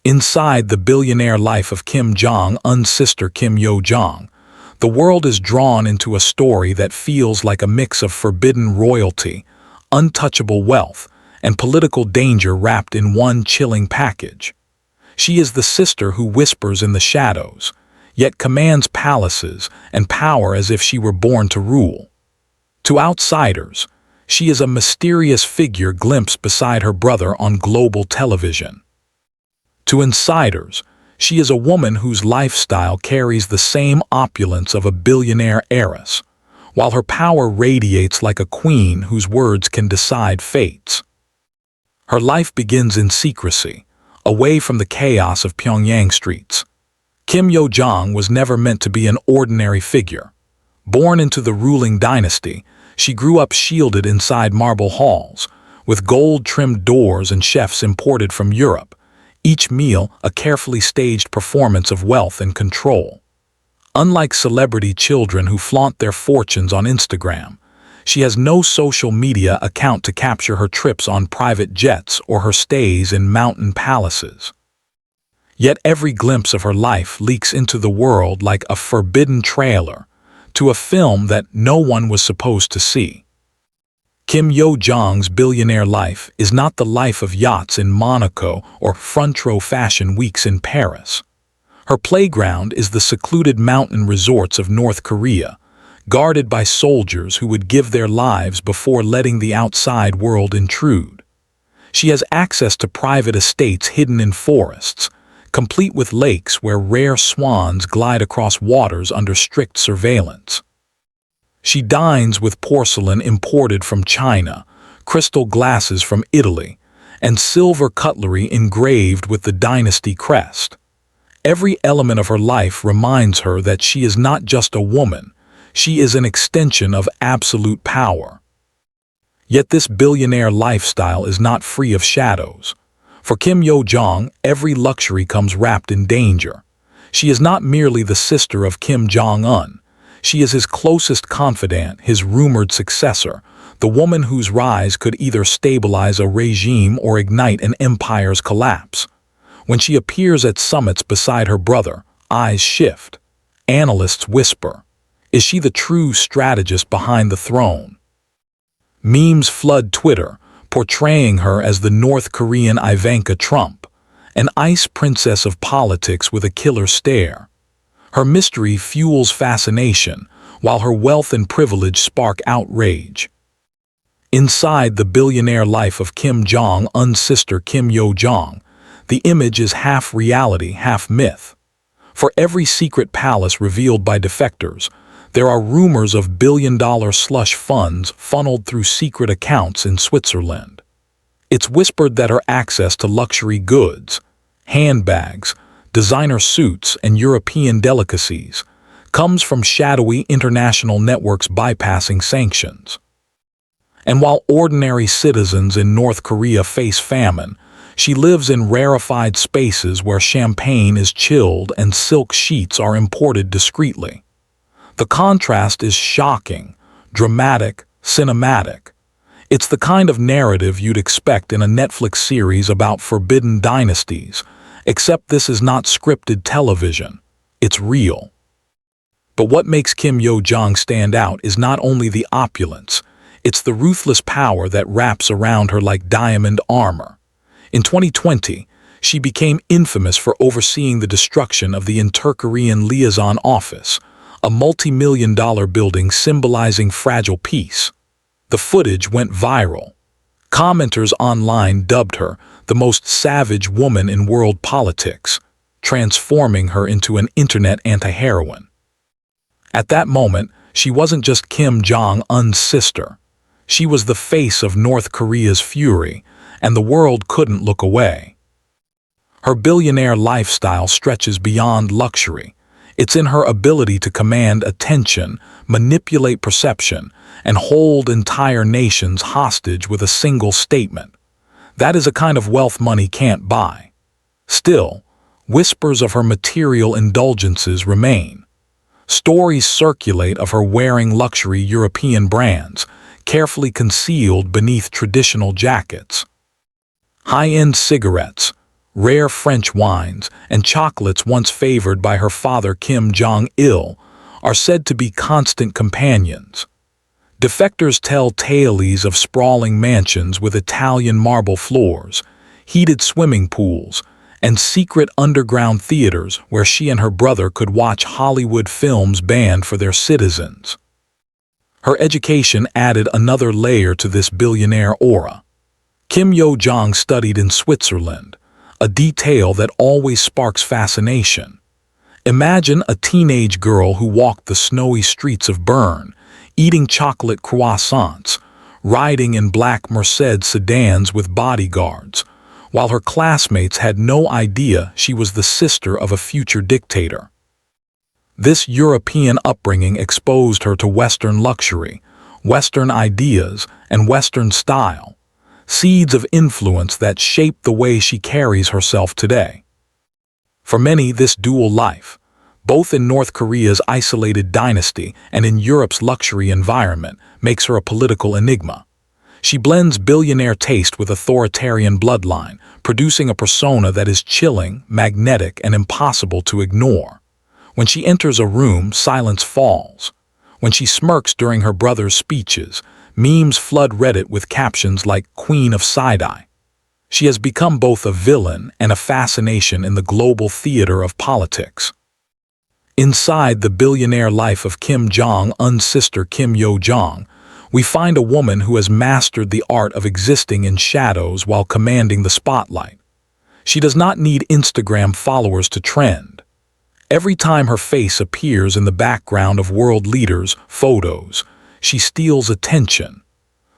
Inside the billionaire life of Kim Jong-un's sister Kim Yo-jong, the world is drawn into a story that feels like a mix of forbidden royalty, untouchable wealth, and political danger wrapped in one chilling package. She is the sister who whispers in the shadows, yet commands palaces and power as if she were born to rule. To outsiders, she is a mysterious figure glimpsed beside her brother on global television. To insiders, she is a woman whose lifestyle carries the same opulence of a billionaire heiress, while her power radiates like a queen whose words can decide fates. Her life begins in secrecy, away from the chaos of Pyongyang streets. Kim Yo-jong was never meant to be an ordinary figure. Born into the ruling dynasty, she grew up shielded inside marble halls, with gold-trimmed doors and chefs imported from Europe, each meal a carefully staged performance of wealth and control. Unlike celebrity children who flaunt their fortunes on Instagram, she has no social media account to capture her trips on private jets or her stays in mountain palaces. Yet every glimpse of her life leaks into the world like a forbidden trailer to a film that no one was supposed to see. Kim Yo-jong's billionaire life is not the life of yachts in Monaco or front-row fashion weeks in Paris. Her playground is the secluded mountain resorts of North Korea, guarded by soldiers who would give their lives before letting the outside world intrude. She has access to private estates hidden in forests, complete with lakes where rare swans glide across waters under strict surveillance. She dines with porcelain imported from China, crystal glasses from Italy, and silver cutlery engraved with the dynasty crest. Every element of her life reminds her that she is not just a woman, she is an extension of absolute power. Yet this billionaire lifestyle is not free of shadows. For Kim Yo-jong, every luxury comes wrapped in danger. She is not merely the sister of Kim Jong-un. She is his closest confidant, his rumored successor, the woman whose rise could either stabilize a regime or ignite an empire's collapse. When she appears at summits beside her brother, eyes shift. Analysts whisper, is she the true strategist behind the throne? Memes flood Twitter, portraying her as the North Korean Ivanka Trump, an ice princess of politics with a killer stare. Her mystery fuels fascination, while her wealth and privilege spark outrage. Inside the billionaire life of Kim Jong-un's sister Kim Yo-jong, the image is half reality, half myth. For every secret palace revealed by defectors, there are rumors of billion-dollar slush funds funneled through secret accounts in Switzerland. It's whispered that her access to luxury goods, handbags, designer suits, and European delicacies comes from shadowy international networks bypassing sanctions. And while ordinary citizens in North Korea face famine, she lives in rarefied spaces where champagne is chilled and silk sheets are imported discreetly. The contrast is shocking, dramatic, cinematic. It's the kind of narrative you'd expect in a Netflix series about forbidden dynasties, except this is not scripted television. It's real. But what makes Kim Yo-jong stand out is not only the opulence, it's the ruthless power that wraps around her like diamond armor. In 2020, she became infamous for overseeing the destruction of the Inter-Korean Liaison Office, a multi-million-dollar building symbolizing fragile peace. The footage went viral. Commenters online dubbed her the most savage woman in world politics, transforming her into an internet anti-heroine. At that moment, she wasn't just Kim Jong-un's sister. She was the face of North Korea's fury, and the world couldn't look away. Her billionaire lifestyle stretches beyond luxury. It's in her ability to command attention, manipulate perception, and hold entire nations hostage with a single statement. That is a kind of wealth money can't buy. Still, whispers of her material indulgences remain. Stories circulate of her wearing luxury European brands, carefully concealed beneath traditional jackets. High-end cigarettes, rare French wines, and chocolates once favored by her father Kim Jong-il, are said to be constant companions. Defectors tell tales of sprawling mansions with Italian marble floors, heated swimming pools, and secret underground theaters where she and her brother could watch Hollywood films banned for their citizens. Her education added another layer to this billionaire aura. Kim Yo-jong studied in Switzerland, a detail that always sparks fascination. Imagine a teenage girl who walked the snowy streets of Bern, eating chocolate croissants, riding in black Mercedes sedans with bodyguards, while her classmates had no idea she was the sister of a future dictator. This European upbringing exposed her to Western luxury, Western ideas, and Western style, seeds of influence that shaped the way she carries herself today. For many, this dual life, both in North Korea's isolated dynasty and in Europe's luxury environment, makes her a political enigma. She blends billionaire taste with authoritarian bloodline, producing a persona that is chilling, magnetic, and impossible to ignore. When she enters a room, silence falls. When she smirks during her brother's speeches, memes flood Reddit with captions like Queen of Side-Eye. She has become both a villain and a fascination in the global theater of politics. Inside the billionaire life of Kim Jong-un's sister Kim Yo-jong, we find a woman who has mastered the art of existing in shadows while commanding the spotlight. She does not need Instagram followers to trend. Every time her face appears in the background of world leaders' photos, she steals attention.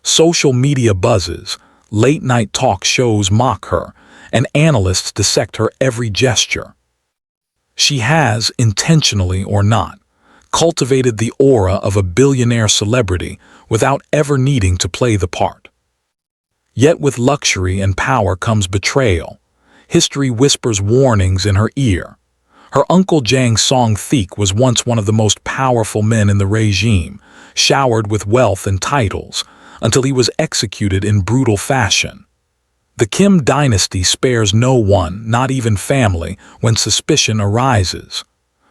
Social media buzzes, late-night talk shows mock her, and analysts dissect her every gesture. She has, intentionally or not, cultivated the aura of a billionaire celebrity without ever needing to play the part. Yet with luxury and power comes betrayal. History whispers warnings in her ear. Her uncle Jang Song-theek was once one of the most powerful men in the regime, showered with wealth and titles, until he was executed in brutal fashion. The Kim dynasty spares no one, not even family, when suspicion arises.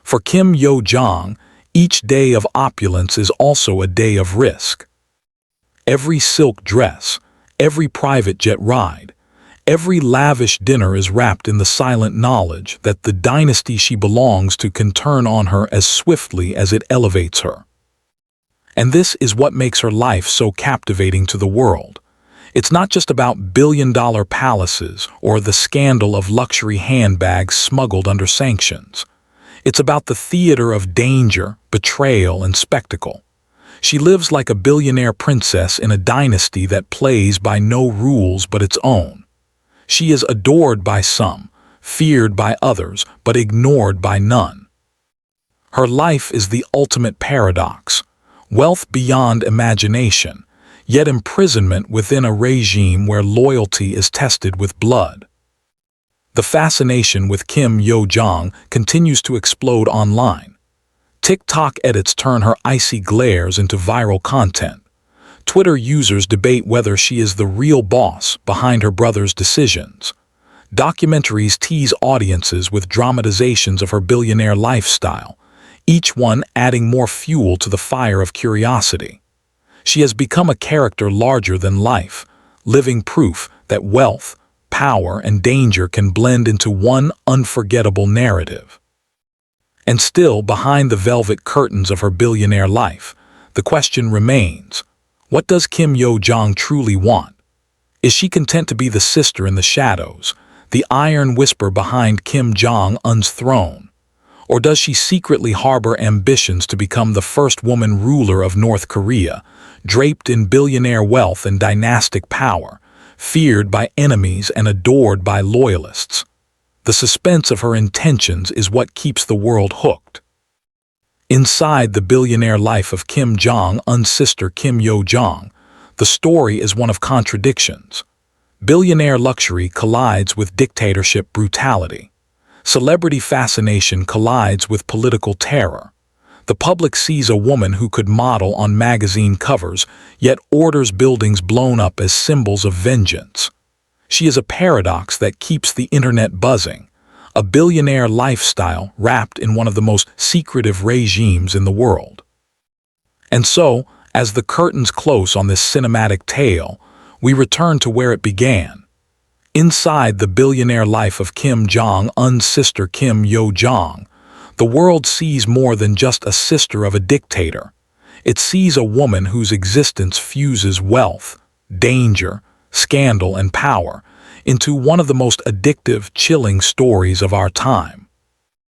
For Kim Yo-jong, each day of opulence is also a day of risk. Every silk dress, every private jet ride, every lavish dinner is wrapped in the silent knowledge that the dynasty she belongs to can turn on her as swiftly as it elevates her. And this is what makes her life so captivating to the world. It's not just about billion-dollar palaces or the scandal of luxury handbags smuggled under sanctions. It's about the theater of danger, betrayal, and spectacle. She lives like a billionaire princess in a dynasty that plays by no rules but its own. She is adored by some, feared by others, but ignored by none. Her life is the ultimate paradox, wealth beyond imagination, yet imprisonment within a regime where loyalty is tested with blood. The fascination with Kim Yo-jong continues to explode online. TikTok edits turn her icy glares into viral content. Twitter users debate whether she is the real boss behind her brother's decisions. Documentaries tease audiences with dramatizations of her billionaire lifestyle, each one adding more fuel to the fire of curiosity. She has become a character larger than life, living proof that wealth, power, and danger can blend into one unforgettable narrative. And still, behind the velvet curtains of her billionaire life, the question remains, what does Kim Yo-jong truly want? Is she content to be the sister in the shadows, the iron whisper behind Kim Jong-un's throne? Or does she secretly harbor ambitions to become the first woman ruler of North Korea, draped in billionaire wealth and dynastic power, feared by enemies and adored by loyalists? The suspense of her intentions is what keeps the world hooked. Inside the billionaire life of Kim Jong-un's sister Kim Yo-jong, the story is one of contradictions. Billionaire luxury collides with dictatorship brutality. Celebrity fascination collides with political terror. The public sees a woman who could model on magazine covers, yet orders buildings blown up as symbols of vengeance. She is a paradox that keeps the internet buzzing, a billionaire lifestyle wrapped in one of the most secretive regimes in the world. And so, as the curtains close on this cinematic tale, we return to where it began. Inside the billionaire life of Kim Jong-un's sister Kim Yo-jong, the world sees more than just a sister of a dictator. It sees a woman whose existence fuses wealth, danger, scandal, and power into one of the most addictive, chilling stories of our time.